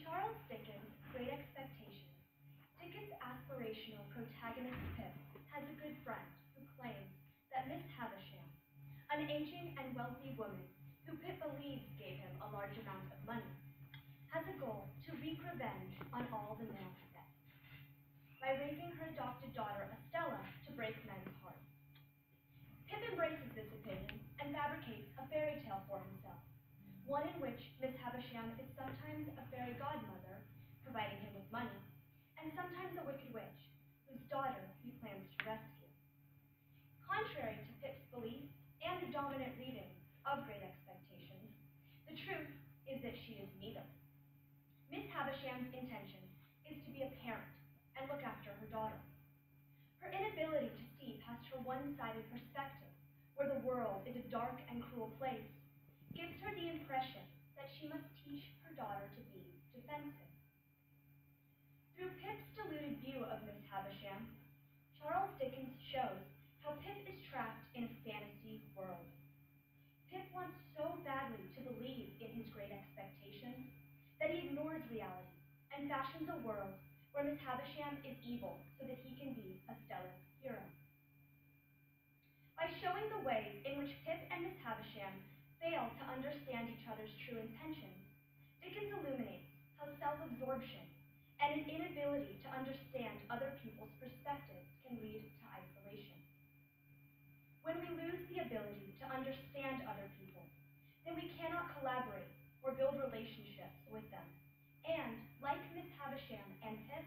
Charles Dickens' Great Expectations, Dickens' aspirational protagonist Pip has a good friend who claims that Miss Havisham, an aging and wealthy woman who Pip believes gave him a large amount of money, has a goal to wreak revenge on all the male cadets by raping her adopted daughter Estella to break men's hearts. Pip embraces this opinion and fabricates a fairy tale for himself, one in which Miss Havisham is sometimes a fairy godmother, providing him with money, and sometimes a wicked witch, whose daughter he plans to rescue. Contrary to Pip's belief and the dominant reading of Great Expectations, the truth is that she is neither. Miss Havisham's intention is to be a parent and look after her daughter. Her inability to see past her one-sided perspective, where the world is a dark and cruel place, gives her the impression that she must teach her daughter to be defensive. Through Pip's deluded view of Miss Havisham, Charles Dickens shows how Pip is trapped in a fantasy world. Pip wants so badly to believe in his great expectations that he ignores reality and fashions a world where Miss Havisham is evil so that he can be Estella's hero. By showing the ways in which Pip and Miss Havisham fail to understand each other's true intentions, Dickens illuminates how self-absorption and an inability to understand other people's perspectives can lead to isolation. When we lose the ability to understand other people, then we cannot collaborate or build relationships with them. And, like Miss Havisham and Pip,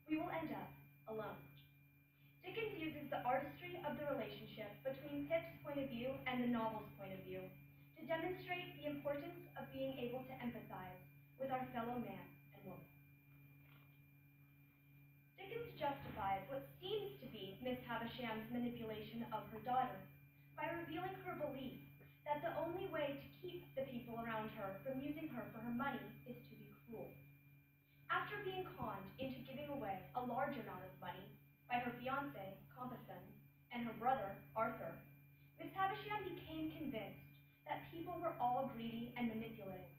we will end up alone. Dickens uses the artistry of the relationship between Pip's point of view and the novel's point of view to demonstrate the importance of being able to empathize with our fellow man and woman. Dickens justifies what seems to be Miss Havisham's manipulation of her daughter by revealing her belief that the only way to keep the people around her from using her for her money is to be cruel. After being conned into giving away a large amount of money by her fiancé, Compeyson, and her brother, Arthur, Miss Havisham became convinced that people were all greedy and manipulative,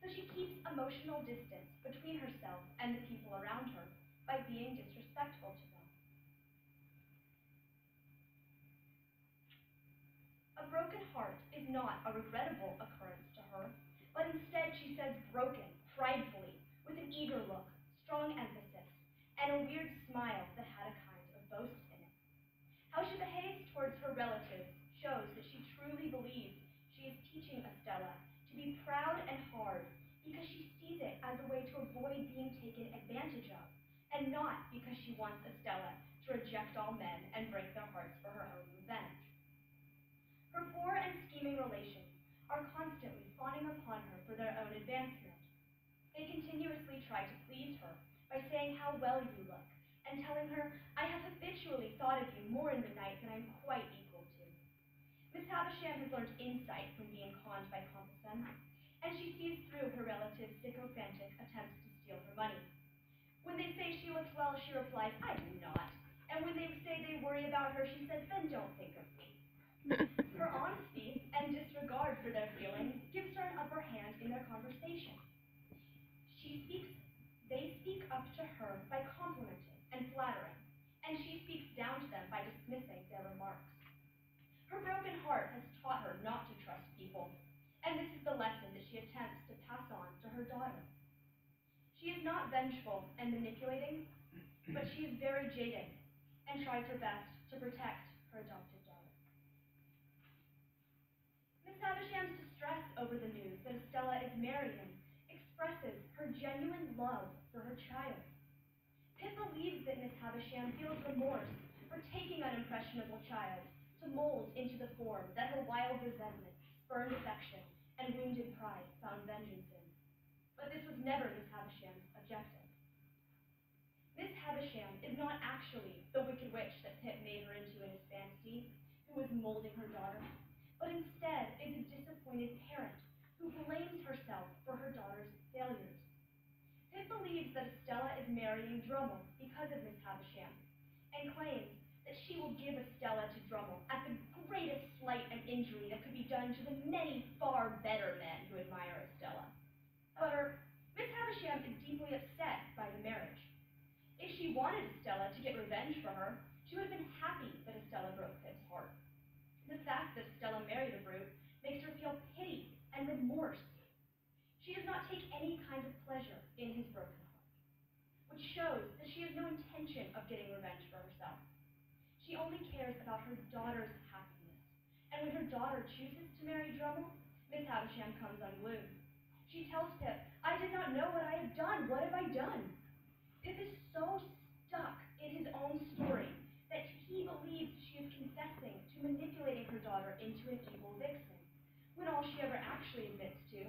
so she keeps emotional distance between herself and the people around her by being disrespectful to them. A broken heart is not a regrettable occurrence to her, but instead she says broken, pridefully, with an eager look, strong emphasis, and a weird smile that had a kind of boast in it. How she behaves towards her relatives shows that she truly believes she is teaching Estella to be proud and hard because she sees it as a way to avoid being taken advantage of, and not because she wants Estella to reject all men and break their hearts for her own revenge. Her poor and scheming relations are constantly fawning upon her for their own advancement. They continuously try to please her by saying how well you look, and telling her, I have habitually thought of you more in the night than I'm quite equal to. Miss Havisham has learned insight from being conned by Compeyson, and she sees through her relative's sycophantic attempts to steal her money. When they say she looks well, she replies, I do not. And when they say they worry about her, she says, then don't think of me. Her honesty and disregard for their feelings gives her an upper hand in their conversation. They speak up to her by complimenting and flattering, and she speaks down to them by dismissing their remarks. Her broken heart has taught her not to trust people, and this is the lesson that she attempts to pass on to her daughter. She is not vengeful and manipulating, but she is very jaded and tries her best to protect her adopted daughter. Miss Havisham's distress over the news that Estella is marrying expresses her genuine love for her child. Pip believes that Miss Havisham feels remorse for taking an impressionable child to mold into the form that her wild resentment, spurned affection, and wounded pride found vengeance in. But this was never Miss Havisham's objective. Miss Havisham is not actually the wicked witch that Pip made her into in his fantasy, who was molding her daughter, but instead is a disappointed parent who blames herself for her daughter's failures. Pip believes that Estella is marrying Drummle because of Miss Havisham, and claims that she will give Estella to Drummle at the greatest slight and injury that could be done to the many far better men who admire Estella. However, Miss Havisham wanted Estella to get revenge for her, she would have been happy that Estella broke Pip's heart. The fact that Estella married a brute makes her feel pity and remorse. She does not take any kind of pleasure in his broken heart, which shows that she has no intention of getting revenge for herself. She only cares about her daughter's happiness, and when her daughter chooses to marry Drummle, Miss Havisham comes unglued. She tells Pip, "I did not know what I had done. What have I done?" Pip is so stuck in his own story that he believes she is confessing to manipulating her daughter into an evil vixen, when all she ever actually admits to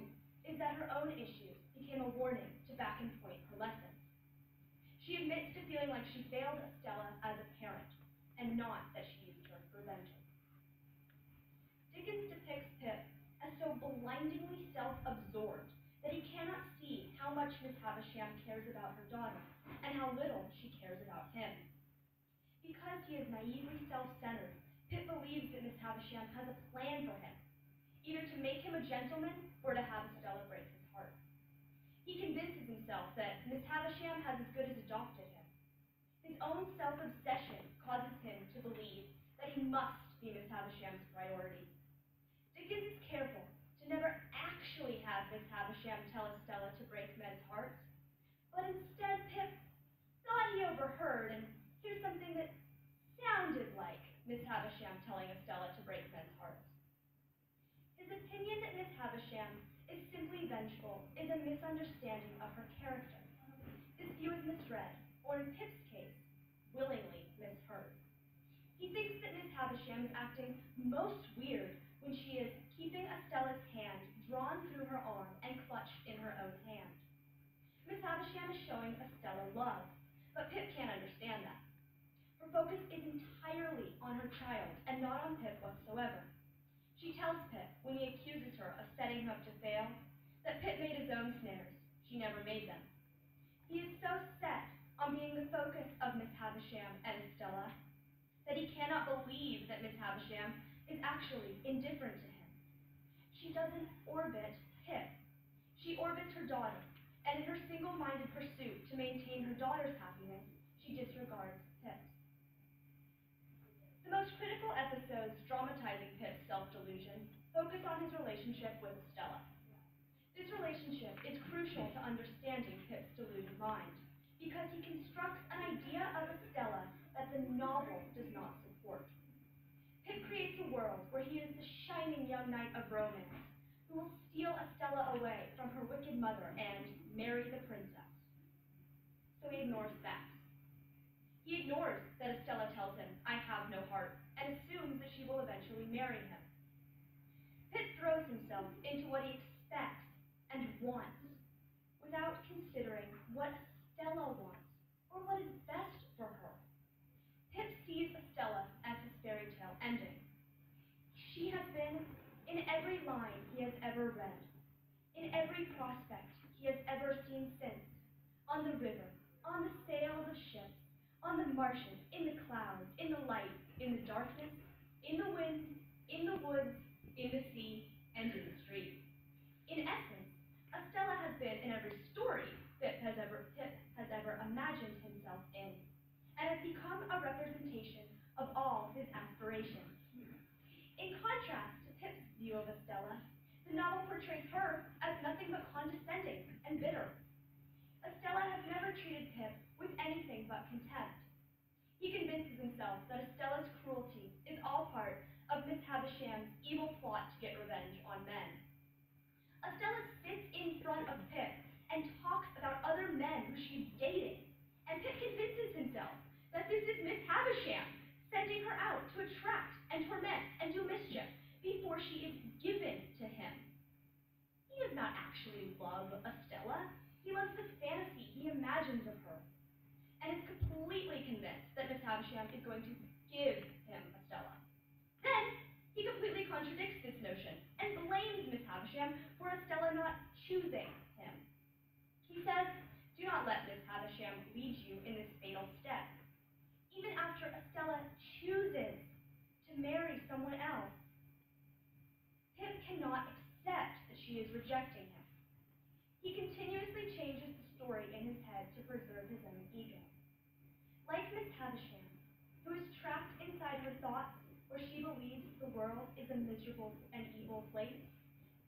is that her own issues became a warning to back and point her lessons. She admits to feeling like she failed Estella as a parent, and not that she used her for vengeance. Dickens depicts Pip as so blindingly self-absorbed that he cannot see how much Miss Havisham cares about her daughter, and how little she cares about him. Because he is naively self-centered, Pip believes that Miss Havisham has a plan for him, either to make him a gentleman or to have Estella break his heart. He convinces himself that Miss Havisham has as good as adopted him. His own self-obsession causes him to believe that he must be Miss Havisham's priority. Dickens is careful to never actually have Miss Havisham tell Estella to break men's hearts, but instead Pip thought he overheard, and here's something that sounded like Miss Havisham telling Estella to break men's hearts. His opinion that Miss Havisham is simply vengeful is a misunderstanding of her character. This view is misread, or in Pip's case, willingly misheard. He thinks that Miss Havisham is acting most weird when she is keeping Estella's hand drawn through her arm and clutched in her own hand. Miss Havisham is showing Estella love, but Pip can't understand that. Her focus is entirely on her child and not on Pip whatsoever. She tells Pip, when he accuses her of setting her up to fail, that Pip made his own snares. She never made them. He is so set on being the focus of Miss Havisham and Estella that he cannot believe that Miss Havisham is actually indifferent to him. She doesn't orbit Pip. She orbits her daughter, and in her single-minded pursuit to maintain her daughter's happiness, she disregards Pip's. The most critical episodes dramatizing Pip's self-delusion focus on his relationship with Estella. This relationship is crucial to understanding Pip's deluded mind, because he constructs an idea of Estella that the novel does not support. Pip creates a world where he is the shining young knight of romance, who will steal Estella away from her wicked mother and marry the princess. So he ignores facts. He ignores that Estella tells him, "I have no heart," and assumes that she will eventually marry him. Pip throws himself into what he expects and wants, without considering what Estella wants, or what is best for her. Pip sees Estella as his fairy tale ending. She has been in every line he has ever read, in every prospect he has ever seen since, on the river, on the sails of ships, on the marshes, in the clouds, in the light, in the darkness, in the wind, in the woods, in the sea, and in the street. In essence, Estella has been in every story Pip has ever imagined himself in, and has become a representation of all his aspirations. In contrast to Pip's view of Estella, the novel portrays her as nothing but condescending and bitter. Estella has never treated Pip with anything but contempt. He convinces himself that Estella's cruelty is all part of Miss Havisham's evil plot to get revenge on men. Estella sits in front of Pip and talks about other men who she's dated, and Pip convinces himself that this is Miss Havisham sending her out to attract and torment and do mischief before she is given to him. He does not actually love Estella. He loves the fantasy he imagines of her, and is completely convinced that Miss Havisham is going to give him Estella. Then, he completely contradicts this notion and blames Miss Havisham for Estella not choosing him. He says, "Do not let Miss Havisham lead you in this fatal step. Even after Estella chooses to marry someone else, Pip cannot accept that she is rejecting him. He continuously changes the story in his head to preserve his own ego. Like Miss Havisham, who is trapped inside her thoughts where she believes the world is a miserable and evil place,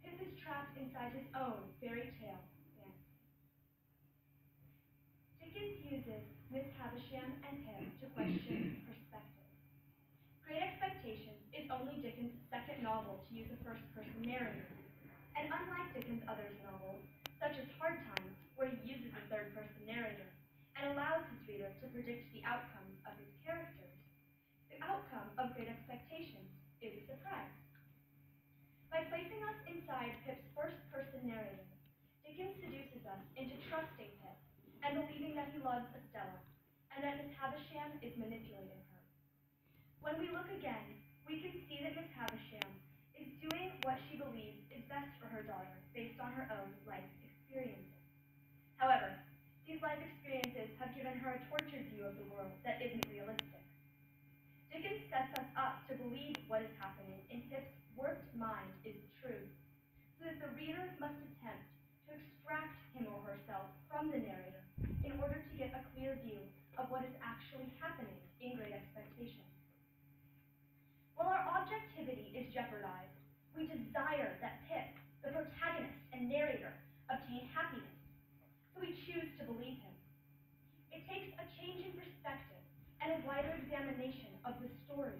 Pip is trapped inside his own fairy tale fantasy. Dickens uses Miss Havisham and Pip to question perspective. Great Expectations is only Dickens' second novel to use a first-person narrator, and unlike Dickens' other novels, such as Hard Times, where he uses a third-person narrator and allows his reader to predict the outcomes of his characters, the outcome of Great Expectations is a surprise. By placing us inside Pip's first-person narrative, Dickens seduces us into trusting Pip and believing that he loves Estella, and that Miss Havisham is manipulating her. When we look again, we can see that Miss Havisham is doing what she believes is best for her daughter based on her own life experiences. However, these life experiences have given her a tortured view of the world that isn't realistic. Dickens sets us up to believe what is happening in Pip's warped mind is the truth, so that the reader must attempt to extract him or herself from the narrator in order to get a clear view of what is actually happening in Great Expectations. While our objectivity is jeopardized, we desire that Pip, the protagonist and narrator, obtain happiness, so we choose to believe him. It takes a change in perspective and a wider examination of the story